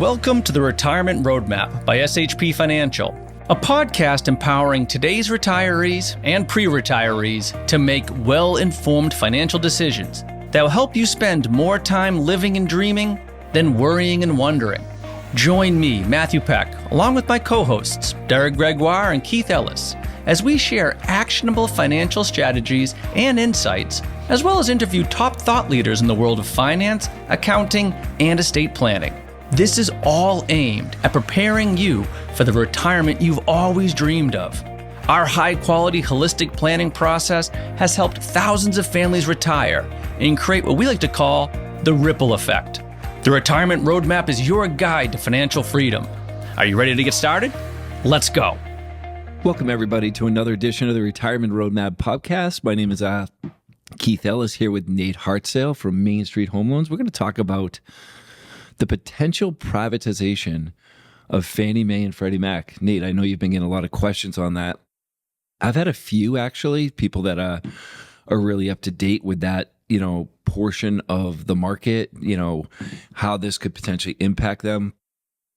Welcome to the Retirement Roadmap by SHP Financial, a podcast empowering today's retirees and pre-retirees to make well-informed financial decisions that will help you spend more time living and dreaming than worrying and wondering. Join me, Matthew Peck, along with my co-hosts, Derek Gregoire and Keith Ellis, as we share actionable financial strategies and insights, as well as interview top thought leaders in the world of finance, accounting, and estate planning. This is all aimed at preparing you for the retirement you've always dreamed of. Our high-quality holistic planning process has helped thousands of families retire and create what we like to call the ripple effect. The Retirement Roadmap is your guide to financial freedom. Are you ready to get started? Let's go. Welcome, everybody, to another edition of the Retirement Roadmap podcast. My name is Keith Ellis, here with Nate Hartseil from Main Street Home Loans. We're going to talk about the potential privatization of Fannie Mae and Freddie Mac. Nate, I know you've been getting a lot of questions on that. I've had a few, actually, people that are really up to date with that, portion of the market, how this could potentially impact them,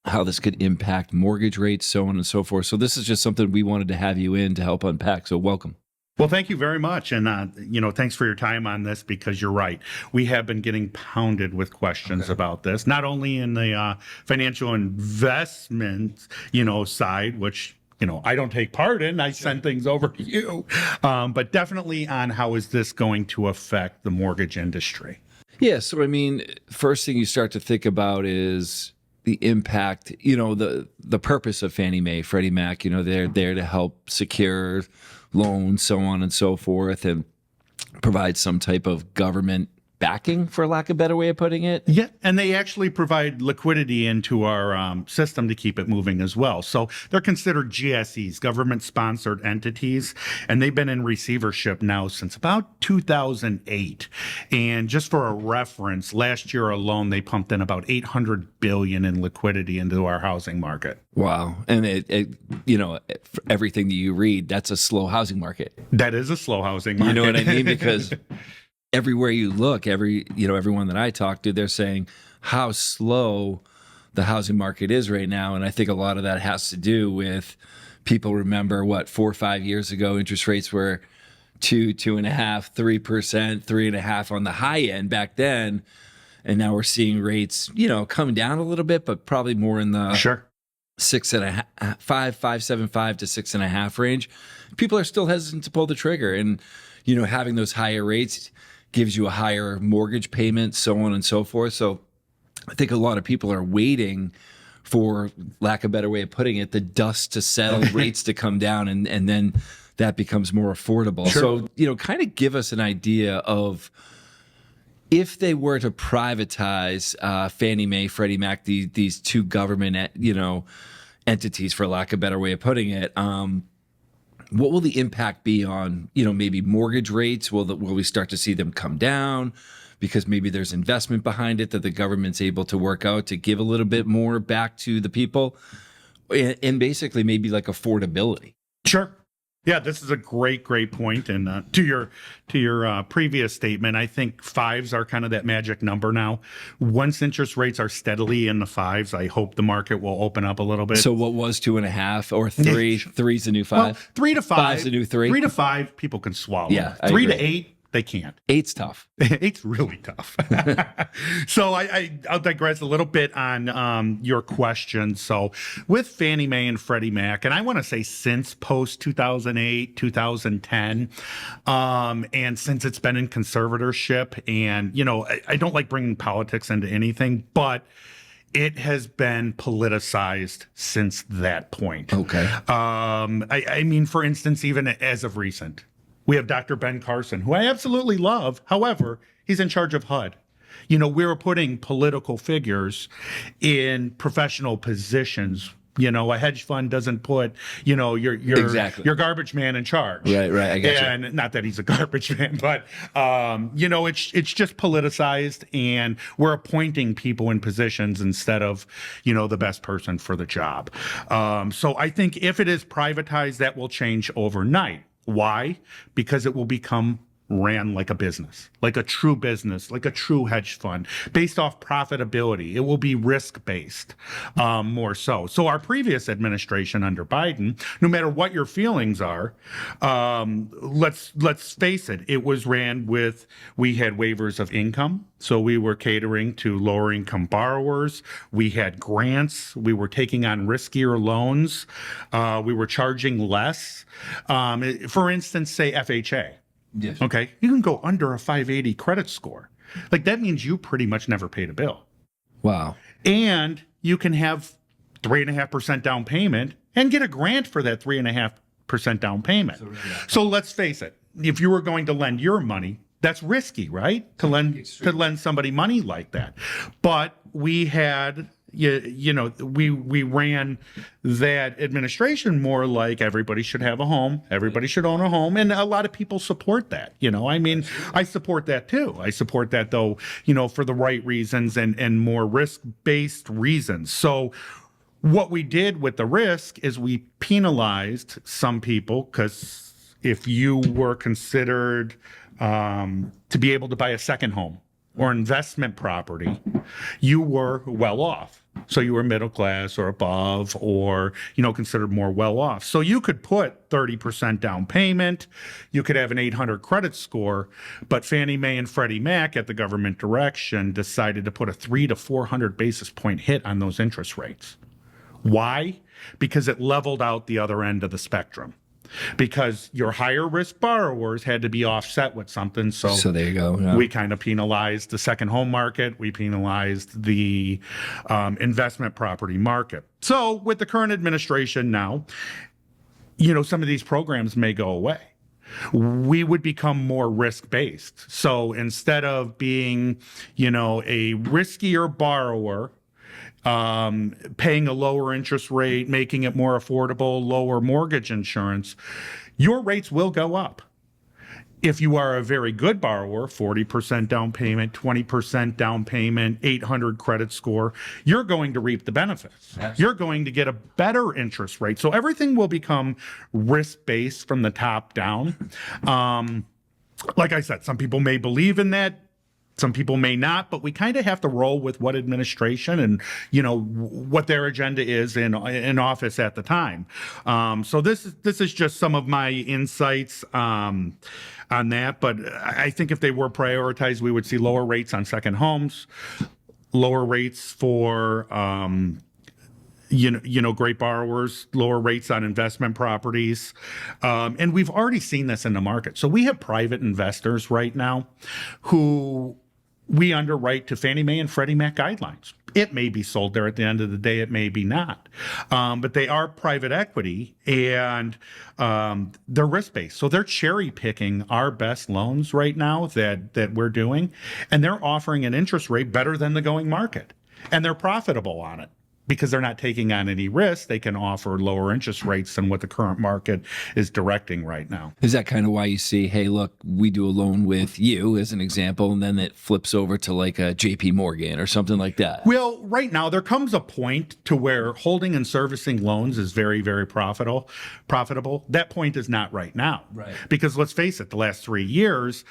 how this could impact mortgage rates, so on and so forth. So this is just something we wanted to have you in to help unpack. So welcome. Well, thank you very much. And, thanks for your time on this, because you're right. We have been getting pounded with questions about this, not only in the financial investment, side, which, I don't take part in. I send things over to you, but definitely on how is this going to affect the mortgage industry? Yeah. So, first thing you start to think about is the impact, the purpose of Fannie Mae, Freddie Mac, they're there to help secure loans, so on and so forth, and provide some type of government backing, for lack of a better way of putting it. Yeah, and they actually provide liquidity into our system to keep it moving as well. So they're considered GSEs, government-sponsored entities, and they've been in receivership now since about 2008. And just for a reference, last year alone, they pumped in about $800 billion in liquidity into our housing market. Wow. And everything that you read, that's a slow housing market. That is a slow housing market. You know what I mean? Because everywhere you look, everyone that I talk to, they're saying how slow the housing market is right now. And I think a lot of that has to do with people remember 4 or 5 years ago, interest rates were 2.5%, 3%, 3.5% on the high end back then. And now we're seeing rates, come down a little bit, but probably more in the 5.75 to 6.5 range. People are still hesitant to pull the trigger, and having those higher rates gives you a higher mortgage payment, so on and so forth. So I think a lot of people are waiting for, lack of a better way of putting it, the dust to settle, rates to come down, and then that becomes more affordable. Sure. So, kind of give us an idea of, if they were to privatize Fannie Mae, Freddie Mac, these two government, entities, for lack of a better way of putting it, what will the impact be on, maybe mortgage rates? Will we start to see them come down because maybe there's investment behind it that the government's able to work out to give a little bit more back to the people, and basically maybe like affordability? Sure. Yeah, this is a great point. And to your previous statement, I think fives are kind of that magic number now. Once interest rates are steadily in the fives, I hope the market will open up a little bit. So what was 2.5 or 3? 3's the new 5. Well, 3 to 5. 5's the new 3. 3 to 5, people can swallow. Yeah, 3 to 8. They can't. 8's tough. 8's really tough. So I'll digress a little bit on your question. So with Fannie Mae and Freddie Mac, and I want to say since post 2008, 2010, and since it's been in conservatorship, and I don't like bringing politics into anything, but it has been politicized since that point. Okay. For instance, even as of recent, we have Dr. Ben Carson, who I absolutely love. However, he's in charge of HUD. We were putting political figures in professional positions. A hedge fund doesn't put, your garbage man in charge. Right. I get you. And not that he's a garbage man, but, it's just politicized, and we're appointing people in positions instead of, the best person for the job. So I think if it is privatized, that will change overnight. Why? Because it will become ran like a business, like a true business, like a true hedge fund, based off profitability. It will be risk-based, more so. So our previous administration under Biden, no matter what your feelings are, let's face it, it was ran with, we had waivers of income. So we were catering to lower income borrowers. We had grants. We were taking on riskier loans. We were charging less. For instance, say FHA. Yes. Okay. You can go under a 580 credit score. Like that means you pretty much never paid a bill. Wow. And you can have 3.5% down payment and get a grant for that 3.5% down payment. So let's face it. If you were going to lend your money, that's risky, right? To lend somebody money like that. But we had, we ran that administration more like everybody should have a home, everybody should own a home, and a lot of people support that. I mean, I support that too. I support that though, for the right reasons and more risk-based reasons. So what we did with the risk is we penalized some people, because if you were considered to be able to buy a second home or investment property, you were well off. So you were middle class or above, or, considered more well off. So you could put 30% down payment. You could have an 800 credit score, but Fannie Mae and Freddie Mac at the government direction decided to put a 300 to 400 basis point hit on those interest rates. Why? Because it leveled out the other end of the spectrum. Because your higher risk borrowers had to be offset with something. So there you go. Yeah. We kind of penalized the second home market. We penalized the investment property market. So with the current administration now, some of these programs may go away. We would become more risk-based. So instead of being, a riskier borrower, paying a lower interest rate, making it more affordable, lower mortgage insurance, your rates will go up. If you are a very good borrower, 40% down payment, 20% down payment, 800 credit score, you're going to reap the benefits. Yes. You're going to get a better interest rate. So everything will become risk-based from the top down. Like I said, some people may believe in that. Some people may not, but we kind of have to roll with what administration and, what their agenda is in office at the time. So this is just some of my insights on that. But I think if they were prioritized, we would see lower rates on second homes, lower rates for great borrowers, lower rates on investment properties. And we've already seen this in the market. So we have private investors right now who we underwrite to Fannie Mae and Freddie Mac guidelines. It may be sold there at the end of the day. It may be not. But they are private equity, and they're risk-based. So they're cherry picking our best loans right now that we're doing, and they're offering an interest rate better than the going market. And they're profitable on it. Because they're not taking on any risk, they can offer lower interest rates than what the current market is directing right now. Is that kind of why you see, hey, look, we do a loan with you as an example, and then it flips over to like a JP Morgan or something like that? Well, right now there comes a point to where holding and servicing loans is very, very profitable. That point is not right now. Right. Because let's face it, the last 3 years,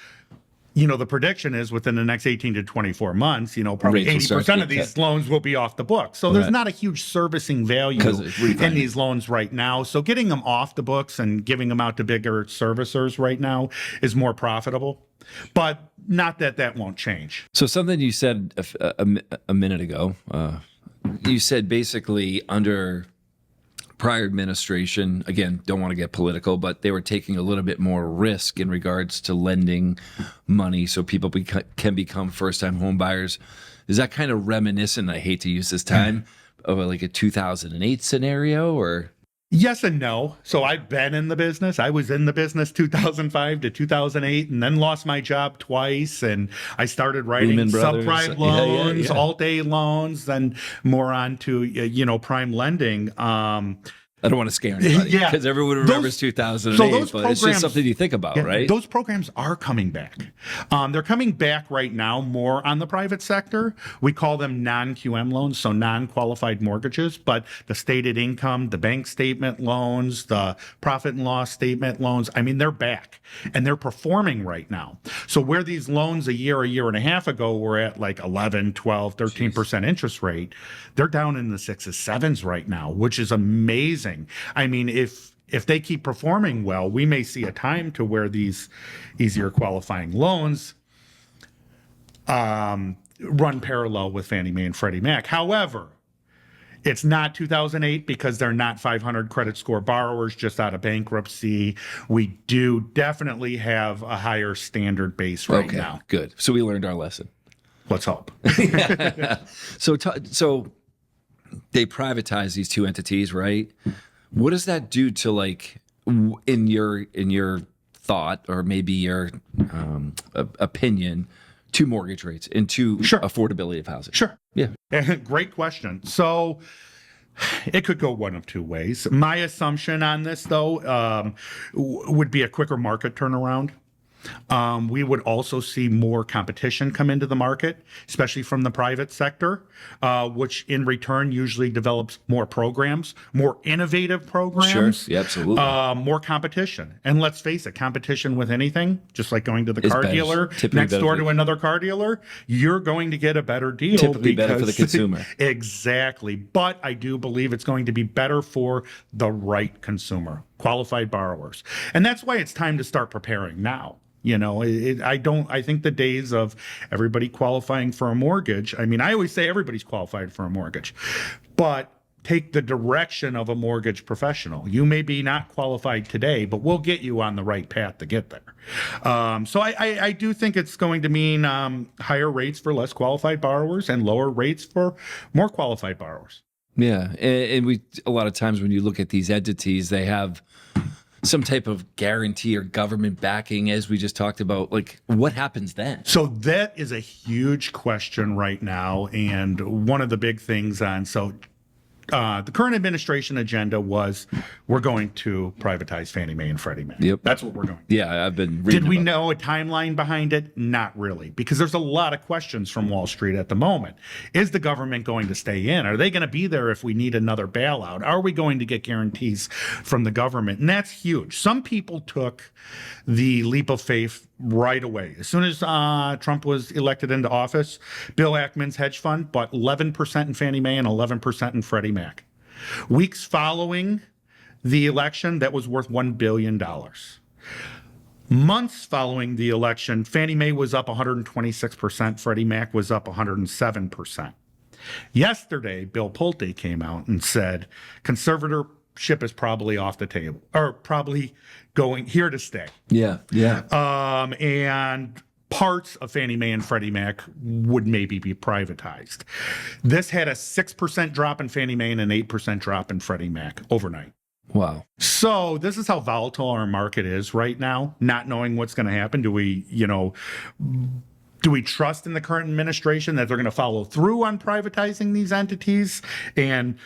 the prediction is within the next 18 to 24 months, probably 80% of these loans will be off the books. So there's not a huge servicing value in these loans right now. So getting them off the books and giving them out to bigger servicers right now is more profitable. But not that won't change. So something you said a minute ago, you said basically under prior administration, again, don't want to get political, but they were taking a little bit more risk in regards to lending money so people can become first-time home buyers. Is that kind of reminiscent, I hate to use this time, of like a 2008 scenario, or? Yes and no. So I've been in the business. I was in the business 2005 to 2008 and then lost my job twice. And I started writing subprime loans, Alt-A loans, then more on to, prime lending. I don't want to scare anybody Yeah. because everyone remembers 2008, so those but it's just something you think about, right? Those programs are coming back. They're coming back right now more on the private sector. We call them non-QM loans, so non-qualified mortgages, but the stated income, the bank statement loans, the profit and loss statement loans, I mean, they're back and they're performing right now. So where these loans a year and a half ago were at like 11, 12, 13% interest rate, they're down in the 6s, 7s right now, which is amazing. I mean, if they keep performing well, we may see a time to where these easier qualifying loans run parallel with Fannie Mae and Freddie Mac. However, it's not 2008 because they're not 500 credit score borrowers just out of bankruptcy. We do definitely have a higher standard base right now. Good. So we learned our lesson. Let's hope. So they privatize these two entities, right? What does that do to, like, in your thought or maybe your opinion, to mortgage rates and to affordability of housing? Sure. Yeah. Great question. So it could go one of two ways. My assumption on this, though, would be a quicker market turnaround. We would also see more competition come into the market, especially from the private sector, which in return usually develops more programs, more innovative programs. Sure, yeah, absolutely. More competition. And let's face it, competition with anything, just like going to the car dealer next door to another car dealer, you're going to get a better deal. Typically better for the consumer. Exactly. But I do believe it's going to be better for the right consumer, qualified borrowers. And that's why it's time to start preparing now. You know, I think the days of everybody qualifying for a mortgage, I mean, I always say everybody's qualified for a mortgage, but take the direction of a mortgage professional. You may be not qualified today, but we'll get you on the right path to get there. So I do think it's going to mean higher rates for less qualified borrowers and lower rates for more qualified borrowers. Yeah. And we, a lot of times when you look at these entities, they have some type of guarantee or government backing, as we just talked about. Like, what happens then? So that is a huge question right now. And one of the big things the current administration agenda was we're going to privatize Fannie Mae and Freddie Mac. Yep. That's what we're going to. Yeah, I've been reading. Did we know a timeline behind it? Not really, because there's a lot of questions from Wall Street at the moment. Is the government going to stay in? Are they going to be there if we need another bailout? Are we going to get guarantees from the government? And that's huge. Some people took the leap of faith right away. As soon as Trump was elected into office, Bill Ackman's hedge fund bought 11% in Fannie Mae and 11% in Freddie Mac. Weeks following the election, that was worth $1 billion. Months following the election, Fannie Mae was up 126%, Freddie Mac was up 107%. Yesterday, Bill Pulte came out and said conservatorship is probably off the table, or probably going here to stay. Yeah. And parts of Fannie Mae and Freddie Mac would maybe be privatized. This had a 6% drop in Fannie Mae and an 8% drop in Freddie Mac overnight. Wow. So this is how volatile our market is right now, not knowing what's going to happen. Do we trust in the current administration that they're going to follow through on privatizing these entities and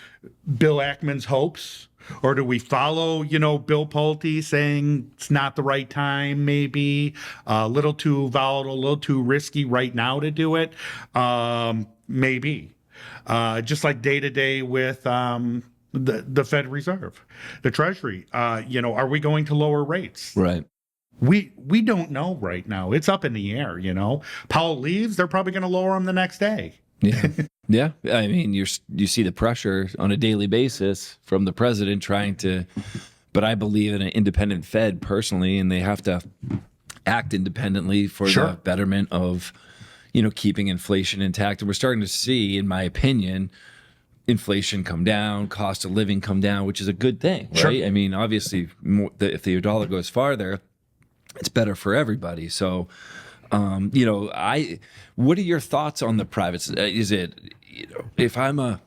Bill Ackman's hopes? Or do we follow, Bill Pulte saying it's not the right time, maybe a little too volatile, a little too risky right now to do it? Maybe. Just like day to day with the Fed Reserve, the Treasury. Are we going to lower rates? Right. We don't know right now. It's up in the air, Powell leaves, they're probably going to lower them the next day. Yeah. Yeah. I mean, you see the pressure on a daily basis from the president trying to, but I believe in an independent Fed personally, and they have to act independently for the betterment of, keeping inflation intact. And we're starting to see, in my opinion, inflation come down, cost of living come down, which is a good thing, right? Sure. I mean, obviously, if the dollar goes farther, it's better for everybody. So, what are your thoughts on the privates? Is it, if I'm a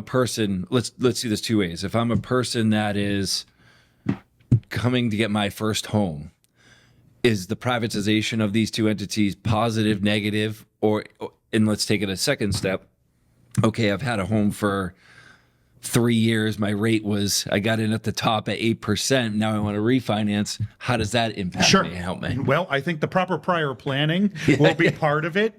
person, let's do this two ways. If I'm a person that is coming to get my first home, is the privatization of these two entities positive, negative, and let's take it a second step. Okay, I've had a home for 3 years, my rate was, I got in at the top at 8%. Now I want to refinance. How does that impact me? Help me. Well, I think the proper prior planning will be part of it.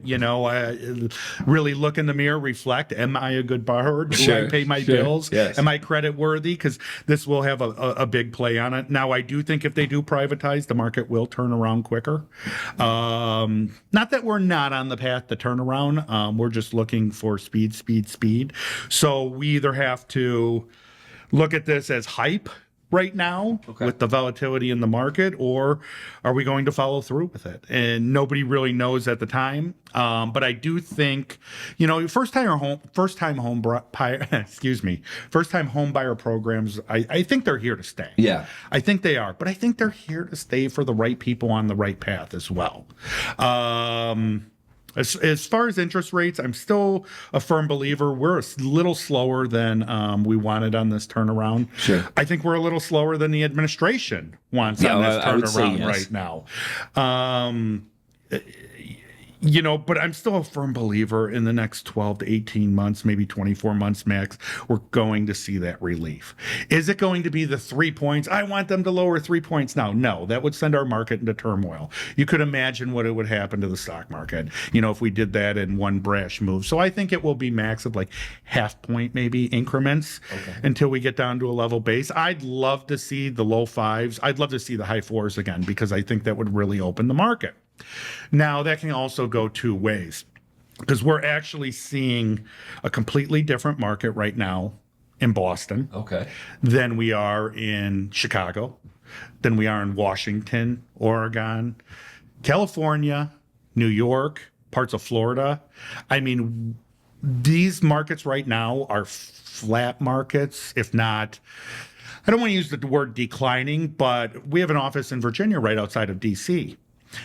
Really look in the mirror, reflect. Am I a good borrower? Do I pay my bills? Yes. Am I credit worthy? Because this will have a big play on it. Now, I do think if they do privatize, the market will turn around quicker. Not that we're not on the path to turn around. We're just looking for speed. So we either have to look at this as hype right now with the volatility in the market, or are we going to follow through with it? And nobody really knows at the time. But I do think, first time home buyer programs, I think they're here to stay. Yeah. I think they are, but I think they're here to stay for the right people on the right path as well. As far as interest rates, I'm still a firm believer. We're a little slower than we wanted on this turnaround. Sure. I think we're a little slower than the administration wants on this turnaround right now. But I'm still a firm believer in the next 12 to 18 months, maybe 24 months max, we're going to see that relief. Is it going to be the 3 points? I want them to lower 3 points now. No, that would send our market into turmoil. You could imagine what it would happen to the stock market, if we did that in one brash move. So I think it will be max of like half point, maybe increments until we get down to a level base. I'd love to see the low fives. I'd love to see the high fours again, because I think that would really open the market. Now, that can also go two ways, because we're actually seeing a completely different market right now in Boston than we are in Chicago, than we are in Washington, Oregon, California, New York, parts of Florida. I mean, these markets right now are flat markets, if not, I don't want to use the word declining, but we have an office in Virginia right outside of D.C.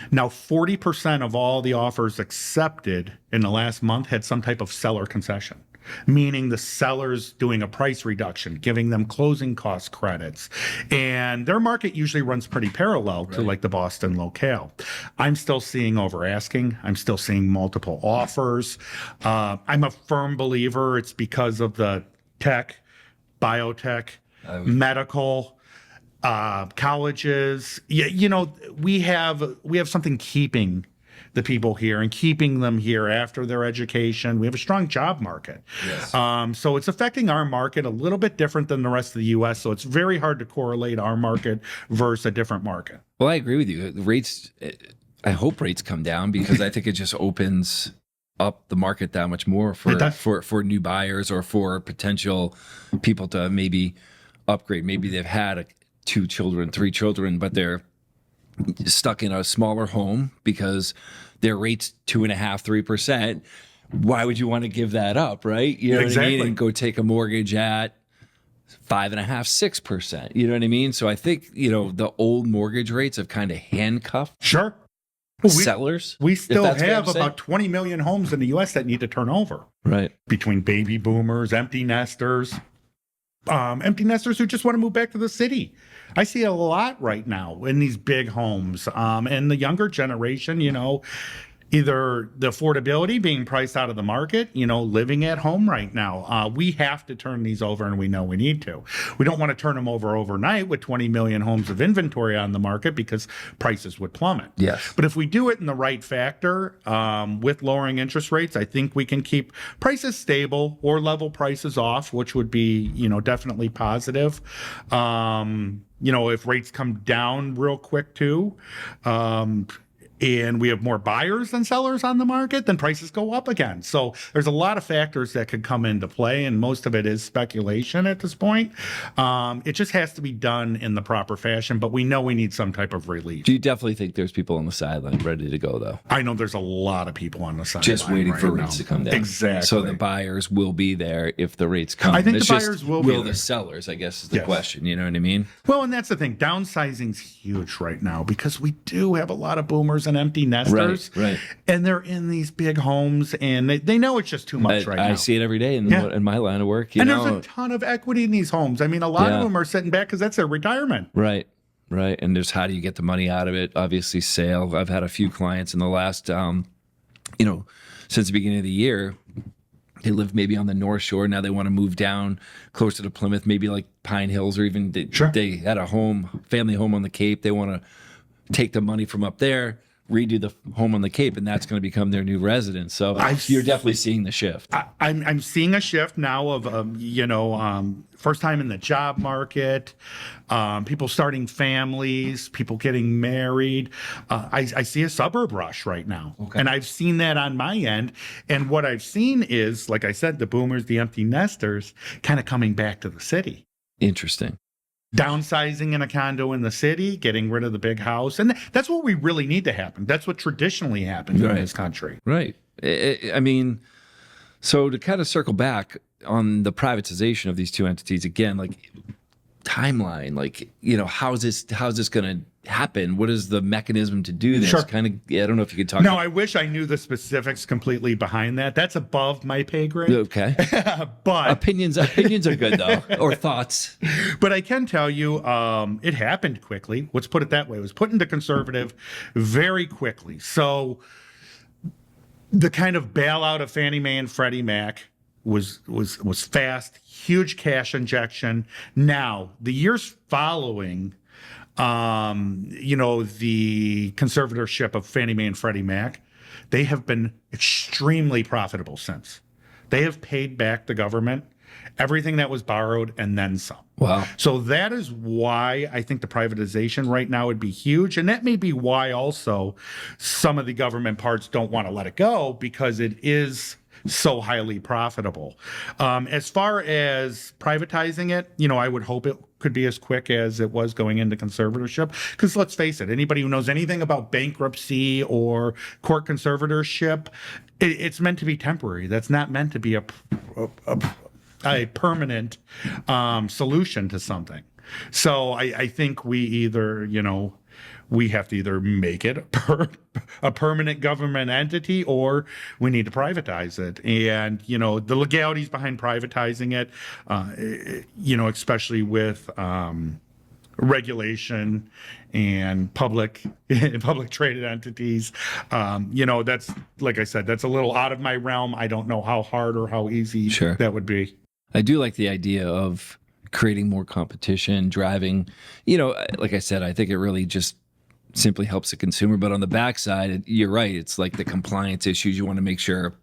Now, 40% of all the offers accepted in the last month had some type of seller concession, meaning the seller's doing a price reduction, giving them closing cost credits. And their market usually runs pretty parallel to like the Boston locale. I'm still seeing over asking. I'm still seeing multiple offers. I'm a firm believer it's because of the tech, biotech, medical, colleges. We have something keeping the people here and keeping them here after their education. We have a strong job market. Yes. So it's affecting our market a little bit different than the rest of the U.S. So it's very hard to correlate our market versus a different market. Well, I agree with you. Rates, I hope rates come down, because I think it just opens up the market that much more for new buyers, or for potential people to maybe upgrade. Maybe they've had 2 children, 3 children, but they're stuck in a smaller home because their rate's 2.5%, 3%. Why would you want to give that up, right? You know what I mean? And go take a mortgage at 5.5%, 6%. You know what I mean? So I think, the old mortgage rates have kind of handcuffed sellers. We still have about 20 million homes in the U.S. that need to turn over. Right. Between baby boomers, empty nesters who just want to move back to the city. I see a lot right now in these big homes. And the younger generation, either the affordability being priced out of the market, living at home right now. We have to turn these over, and we know we need to. We don't want to turn them over overnight with 20 million homes of inventory on the market, because prices would plummet. Yes. But if we do it in the right factor, with lowering interest rates, I think we can keep prices stable or level prices off, which would be, definitely positive. If rates come down real quick too, and we have more buyers than sellers on the market, then prices go up again. So there's a lot of factors that could come into play, and most of it is speculation at this point. It just has to be done in the proper fashion, but we know we need some type of relief. Do you definitely think there's people on the sideline ready to go, though? I know there's a lot of people on the sideline just waiting for rates to come down. Exactly. So the buyers will be there if the rates come. I think the buyers will be there. Will the sellers, I guess, is the question. You know what I mean? Well, and that's the thing. Downsizing's huge right now, because we do have a lot of boomers and empty nesters, right? And they're in these big homes, and they know it's just too much right now. I see it every day in my line of work. There's a ton of equity in these homes. I mean, a lot of them are sitting back because that's their retirement. Right. And there's how do you get the money out of it? Obviously, sale. I've had a few clients in the last, since the beginning of the year, They live maybe on the North Shore. Now they want to move down closer to Plymouth, maybe like Pine Hills, or even they had a family home on the Cape. They want to take the money from up there, redo the home on the Cape, and that's going to become their new residence. So you're definitely seeing the shift. I'm seeing a shift now of first time in the job market, people starting families, people getting married. I see a suburb rush right now, and I've seen that on my end. And what I've seen is, like I said, the boomers, the empty nesters, kind of coming back to the city. Interesting. Downsizing in a condo in the city, getting rid of the big house. And that's what we really need to happen. That's what traditionally happened in this country. Right. I mean, so to kind of circle back on the privatization of these two entities, again, like timeline, like, how's this going to happen? What is the mechanism to do this? Sure. Kind of, I don't know if you could talk. No, I wish I knew the specifics completely behind that. That's above my pay grade. Okay. But opinions are good though, or thoughts. But I can tell you, it happened quickly. Let's put it that way. It was put into conservative very quickly. So the kind of bailout of Fannie Mae and Freddie Mac was fast, huge cash injection. Now, the years following, the conservatorship of Fannie Mae and Freddie Mac, they have been extremely profitable since. They have paid back the government everything that was borrowed and then some. Wow. So that is why I think the privatization right now would be huge. And that may be why also some of the government parts don't want to let it go, because it is so highly profitable. As far as privatizing it, I would hope it could be as quick as it was going into conservatorship. Because let's face it, anybody who knows anything about bankruptcy or court conservatorship, it's meant to be temporary. That's not meant to be a permanent solution to something. So I think we have to either make it a permanent government entity, or we need to privatize it. And, the legalities behind privatizing it, especially with regulation and public traded entities, that's, like I said, that's a little out of my realm. I don't know how hard or how easy that would be. I do like the idea of creating more competition, driving, like I said, I think it really just simply helps the consumer. But on the backside, you're right. It's like the compliance issues. You want to make sure,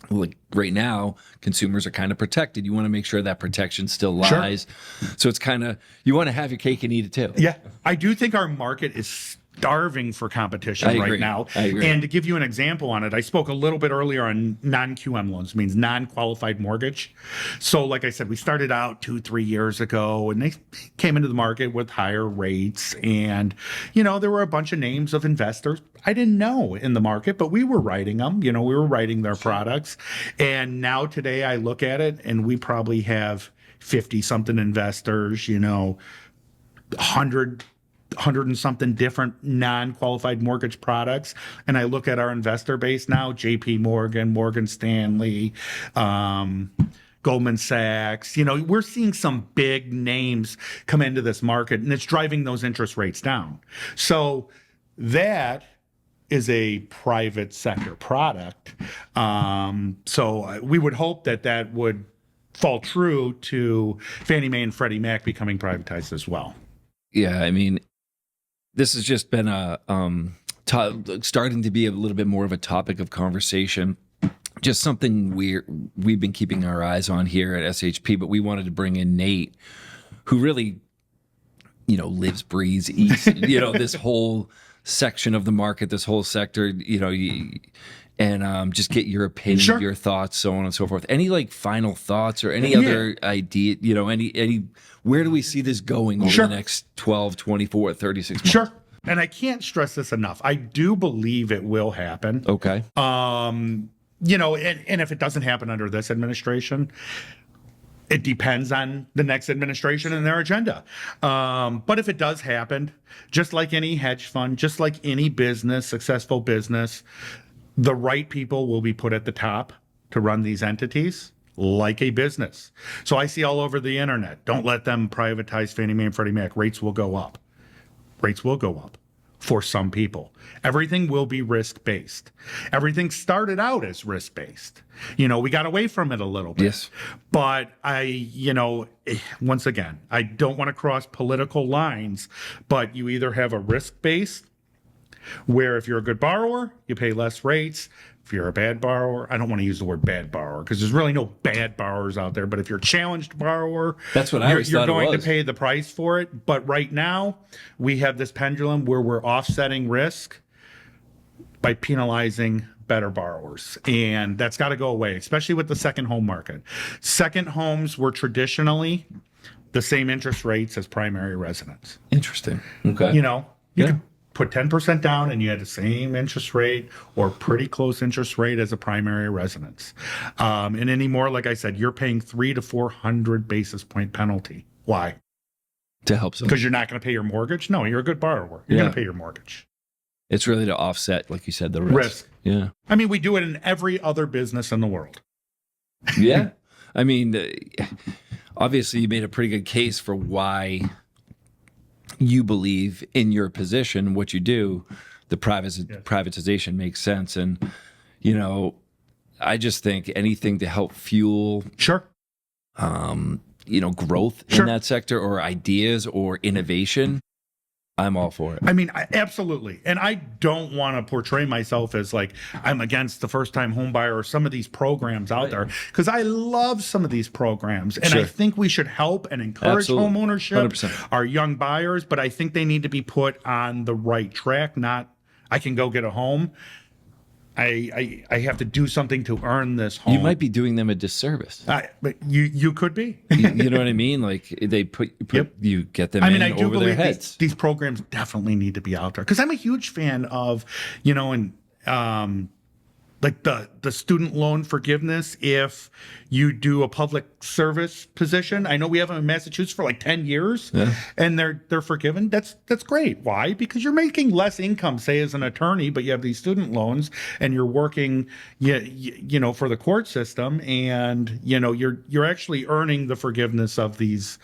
like right now, consumers are kind of protected. You want to make sure that protection still lies. Sure. So it's kind of, you want to have your cake and eat it too. Yeah. I do think our market is starving for competition right now. I agree. And to give you an example on it, I spoke a little bit earlier on non-QM loans, means non-qualified mortgage. So like I said, we started out 2-3 years ago, and they came into the market with higher rates. And, there were a bunch of names of investors I didn't know in the market, but we were writing them, we were writing their products. And now today I look at it, and we probably have 50 something investors, 100 and something different non-qualified mortgage products. And I look at our investor base now, JP Morgan, Morgan Stanley, Goldman Sachs, we're seeing some big names come into this market, and it's driving those interest rates down. So that is a private sector product. So we would hope that would fall true to Fannie Mae and Freddie Mac becoming privatized as well. Yeah, I mean, this has just been starting to be a little bit more of a topic of conversation. Just something we've been keeping our eyes on here at SHP, but we wanted to bring in Nate, who really, lives, breathes, eats, this whole section of the market, this whole sector, and just get your opinion, your thoughts, so on and so forth. Any final thoughts or any other idea, any where do we see this going over the next 12, 24, 36 months? Sure. And I can't stress this enough. I do believe it will happen. Okay. And if it doesn't happen under this administration, it depends on the next administration and their agenda. But if it does happen, just like any hedge fund, just like any business, successful business, the right people will be put at the top to run these entities like a business. So I see all over the internet, don't let them privatize Fannie Mae and Freddie Mac. Rates will go up. Rates will go up. for some people. Everything will be risk-based. Everything started out as risk-based. We got away from it a little bit. Yes. But once again, I don't want to cross political lines, but you either have a risk-based, where if you're a good borrower, you pay less rates. If you're a bad borrower, I don't want to use the word bad borrower because there's really no bad borrowers out there. But if you're a challenged borrower, that's what you're going to pay the price for it. But right now, we have this pendulum where we're offsetting risk by penalizing better borrowers. And that's got to go away, especially with the second home market. Second homes were traditionally the same interest rates as primary residence. Interesting. Okay. You could put 10% down and you had the same interest rate or pretty close interest rate as a primary residence. And anymore, like I said, you're paying 300 to 400 basis point penalty. Why? To help someone. Because you're not going to pay your mortgage? No, you're a good borrower. You're going to pay your mortgage. It's really to offset, like you said, the risk. Yeah. I mean, we do it in every other business in the world. Yeah. I mean, obviously you made a pretty good case for why you believe in your position, what you do, the privatization makes sense. And, I just think anything to help fuel growth in that sector or ideas or innovation, I'm all for it. I mean, absolutely. And I don't want to portray myself as like I'm against the first-time home buyer or some of these programs out there, because I love some of these programs. And I think we should help and encourage homeownership, 100%. Our young buyers, but I think they need to be put on the right track, not I can go get a home. I have to do something to earn this home. You might be doing them a disservice. But you could be. You know what I mean? Like they put you get them I do over their heads. These programs definitely need to be out there, because I'm a huge fan of, like the student loan forgiveness if you do a public service position. I know we have them in Massachusetts for like 10 years and they're forgiven. That's great. Why? Because you're making less income, say, as an attorney, but you have these student loans and you're working for the court system, and you're actually earning the forgiveness of these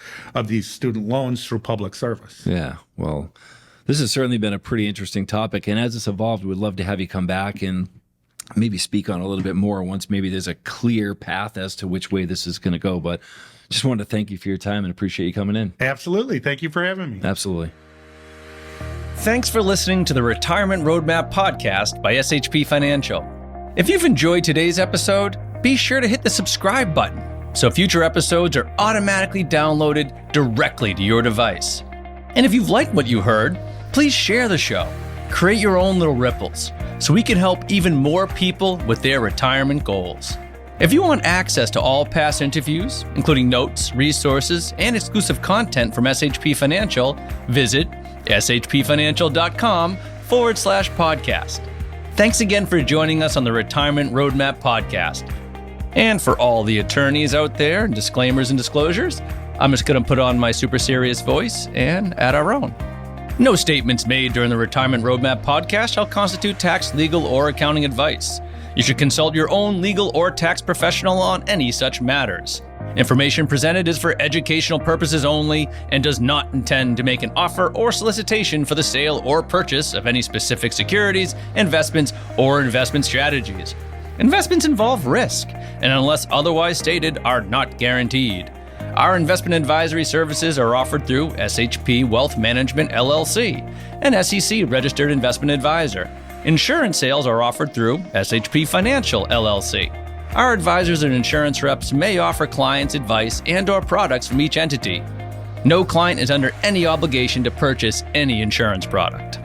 student loans through public service. Yeah. Well, this has certainly been a pretty interesting topic, and as it's evolved, we'd love to have you come back and maybe speak on a little bit more once maybe there's a clear path as to which way this is going to go. But just wanted to thank you for your time and appreciate you coming in. Absolutely. Thank you for having me. Absolutely. Thanks for listening to the Retirement Roadmap podcast by SHP Financial. If you've enjoyed today's episode, be sure to hit the subscribe button so future episodes are automatically downloaded directly to your device. And if you've liked what you heard, please share the show. Create your own little ripples so we can help even more people with their retirement goals. If you want access to all past interviews, including notes, resources, and exclusive content from SHP Financial, visit shpfinancial.com/podcast. Thanks again for joining us on the Retirement Roadmap podcast. And for all the attorneys out there, disclaimers and disclosures, I'm just going to put on my super serious voice and add our own. No statements made during the Retirement Roadmap podcast shall constitute tax, legal, or accounting advice. You should consult your own legal or tax professional on any such matters. Information presented is for educational purposes only and does not intend to make an offer or solicitation for the sale or purchase of any specific securities, investments, or investment strategies. Investments involve risk, and unless otherwise stated, are not guaranteed. Our investment advisory services are offered through SHP Wealth Management, LLC, an SEC-registered investment advisor. Insurance sales are offered through SHP Financial, LLC. Our advisors and insurance reps may offer clients advice and/or products from each entity. No client is under any obligation to purchase any insurance product.